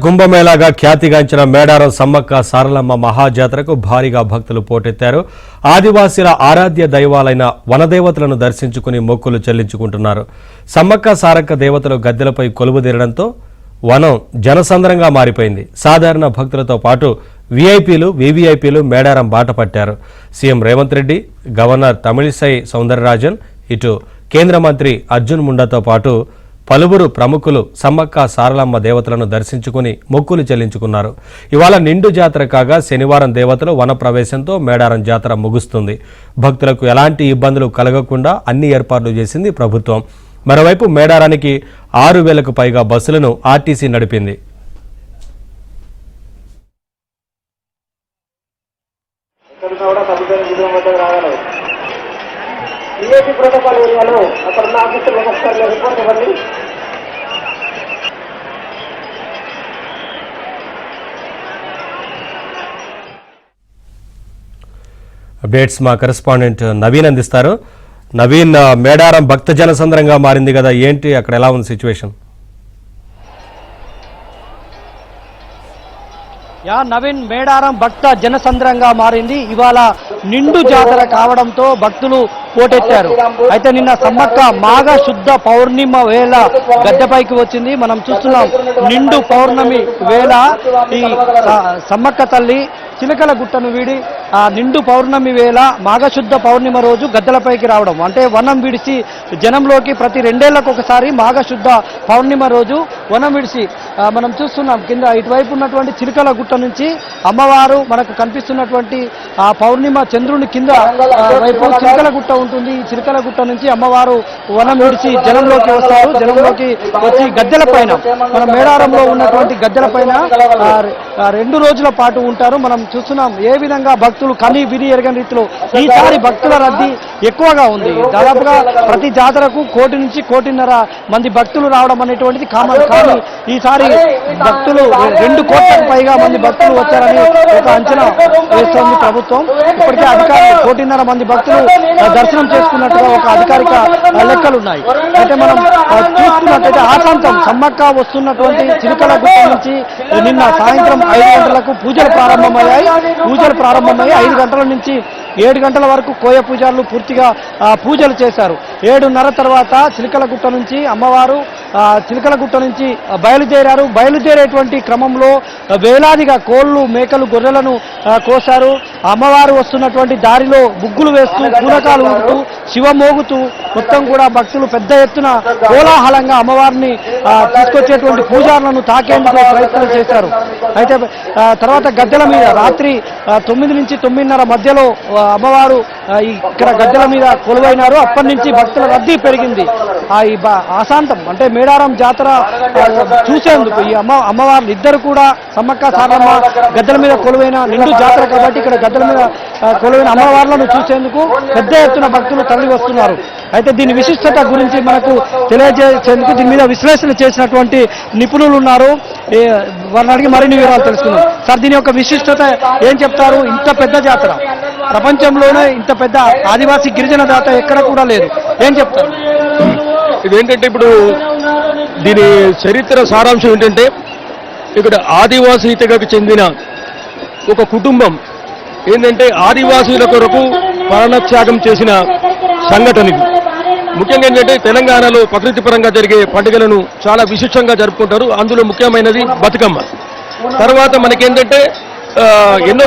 కుంభమేళాగా ఖ్యాతిగాంచిన మేడారం సమ్మక్క సారలమ్మ మహాజాతరకు భారీగా భక్తులు పోటెత్తారు. ఆదివాసీల ఆరాధ్య దైవాలైన వనదేవతలను దర్శించుకుని మొక్కులు చెల్లించుకుంటున్నారు. సమ్మక్క సారక్క దేవతలు గద్దెలపై కొలువుదీరడంతో వనం జనసంద్రంగా మారిపోయింది. సాధారణ భక్తులతో పాటు వీఐపీలు, వీవీఐపీలు మేడారం బాట పట్టారు. సీఎం రేవంత్ రెడ్డి, గవర్నర్ తమిళిసై సౌందరరాజన్, ఇటు కేంద్ర మంత్రి అర్జున్ ముండాతో పాటు పలువురు ప్రముఖులు సమ్మక్క సారలమ్మ దేవతలను దర్శించుకుని మొక్కులు చెల్లించుకున్నారు. ఇవాళ నిండు జాతర కాగా శనివారం దేవతలు వన ప్రవేశంతో మేడారం జాతర ముగుస్తుంది. భక్తులకు ఎలాంటి ఇబ్బందులు కలగకుండా అన్ని ఏర్పాట్లు చేసింది ప్రభుత్వం. మరోవైపు మేడారానికి 6,000కు పైగా బస్సులను ఆర్టీసీ నడిపింది. అప్డేట్స్ మా కరెస్పాండెంట్ నవీన్ అందిస్తారు. నవీన్, మేడారం భక్త జనసంద్రంగా మారింది కదా, ఏంటి అక్కడ ఎలా ఉంది సిచ్యువేషన్? నవీన్, మేడారం భక్త జనసంద్రంగా మారింది. ఇవాళ నిండు జాతర కావడంతో భక్తులు పోటెత్తారు. అయితే నిన్న సమ్మక్క మాఘ శుద్ధ పౌర్ణిమ వేళ గద్దెపైకి వచ్చింది. మనం చూస్తున్నాం, నిండు పౌర్ణమి వేళ ఈ సమ్మక్క తల్లి చిలకల గుట్టను వీడి ఆ నిండు పౌర్ణమి వేళ మాఘశుద్ధ పౌర్ణిమ రోజు గద్దెలపైకి రావడం, అంటే వనం విడిచి జనంలోకి ప్రతి 2 ఏళ్లకు ఒకసారి మాఘశుద్ధ పౌర్ణిమ రోజు వనం విడిచి మనం చూస్తున్నాం. కింద ఇటువైపు ఉన్నటువంటి చిలకల గుట్ట నుంచి అమ్మవారు మనకు కనిపిస్తున్నటువంటి ఆ పౌర్ణిమ చంద్రుని కింద వైపు చిలకల గుట్ట ఉంటుంది. ఈ చిలకల గుట్ట నుంచి అమ్మవారు వనం విడిచి జనంలోకి వస్తారు. జనంలోకి వచ్చి గద్దెల పైన, మన మేడారంలో ఉన్నటువంటి గద్దెల పైన 2 రోజుల పాటు ఉంటారు. మనం చూస్తున్నాం ఏ విధంగా భక్తులు కని విని ఎరగని రీతిలో ఈసారి భక్తుల రద్దీ ఎక్కువగా ఉంది. దాదాపుగా ప్రతి జాతరకు 1 కోటి నుంచి 1.5 కోటి మంది భక్తులు రావడం అనేటువంటిది కామన్. కానీ ఈసారి భక్తులు 2 కోట్లకు పైగా మంది భక్తులు వచ్చారని ఒక అంచనా వేస్తోంది ప్రభుత్వం. ఇప్పటికే అధికారులు 1.5 కోటి మంది భక్తులు దర్శనం చేసుకున్నట్టుగా ఒక అధికారిక లెక్కలున్నాయి. అయితే మనం చూసుకున్నట్టయితే ఆశాంతం సమ్మక్క వస్తున్నటువంటి చిలుకల గుట్ట నుంచి నిన్న సాయంత్రం 5 గంటలకు పూజలు ప్రారంభమయ్యాయి. 5 గంటల నుంచి 7 గంటల వరకు కోయ పూజారులు పూర్తిగా పూజలు చేశారు. 7:30 తర్వాత చిలకలగుట్ట నుంచి అమ్మవారు చిలకలగుట్ట నుంచి బయలుదేరారు. బయలుదేరేటువంటి క్రమంలో వేలాదిగా కోళ్లు, మేకలు, గొర్రెలను కోశారు. అమ్మవారు వస్తున్నటువంటి దారిలో బుగ్గులు వేస్తూ, పూనకాలు ఊగుతూ, శివమోగుతూ మొత్తం కూడా భక్తులు పెద్ద ఎత్తున కోలాహలంగా అమ్మవారిని తీసుకొచ్చేటువంటి పూజారులను తాకేందుకు ప్రయత్నం చేశారు. అయితే తర్వాత గద్దెల మీద రాత్రి 9 నుంచి 9:30 మధ్యలో అమ్మవారు ఇక్కడ గద్దెల మీద కొలువైనారు. అప్పటి నుంచి భక్తుల రద్దీ పెరిగింది. ఈ ఆశాంతం అంటే మేడారం జాతర చూసేందుకు ఈ అమ్మవార్లు ఇద్దరు కూడా సమ్మక్క సారలమ్మ గద్దెల మీద కొలువైన నిండు జాతర కాబట్టి ఇక్కడ గద్దెల మీద కొలువైన అమ్మవార్లను చూసేందుకు పెద్ద ఎత్తున భక్తులు తరలి వస్తున్నారు. అయితే దీని విశిష్టత గురించి మనకు తెలియజేసేందుకు దీని మీద విశ్లేషణ చేసినటువంటి నిపుణులు ఉన్నారు. వారిని అడిగి మరిన్ని వివరాలు తెలుసుకుందాం. సార్, దీని యొక్క విశిష్టత ఏం చెప్తారు? ఇంత పెద్ద జాతర ప్రపంచంలోనే ఇంత పెద్ద ఆదివాసీ గిరిజన జాతర ఎక్కడ కూడా లేదు, ఏం చెప్తారు? ఇదేంటంటే ఇప్పుడు దీని చరిత్ర సారాంశం ఏంటంటే, ఇక్కడ ఆదివాసీ తెగకు చెందిన ఒక కుటుంబం ఏంటంటే ఆదివాసీల కొరకు ప్రాణత్యాగం చేసిన సంఘటన ఇది. ముఖ్యంగా ఏంటంటే తెలంగాణలో ప్రకృతి పరంగా జరిగే పండుగలను చాలా విశిష్టంగా జరుపుకుంటారు. అందులో ముఖ్యమైనది బతుకమ్మ. తర్వాత మనకేంటంటే ఎన్నో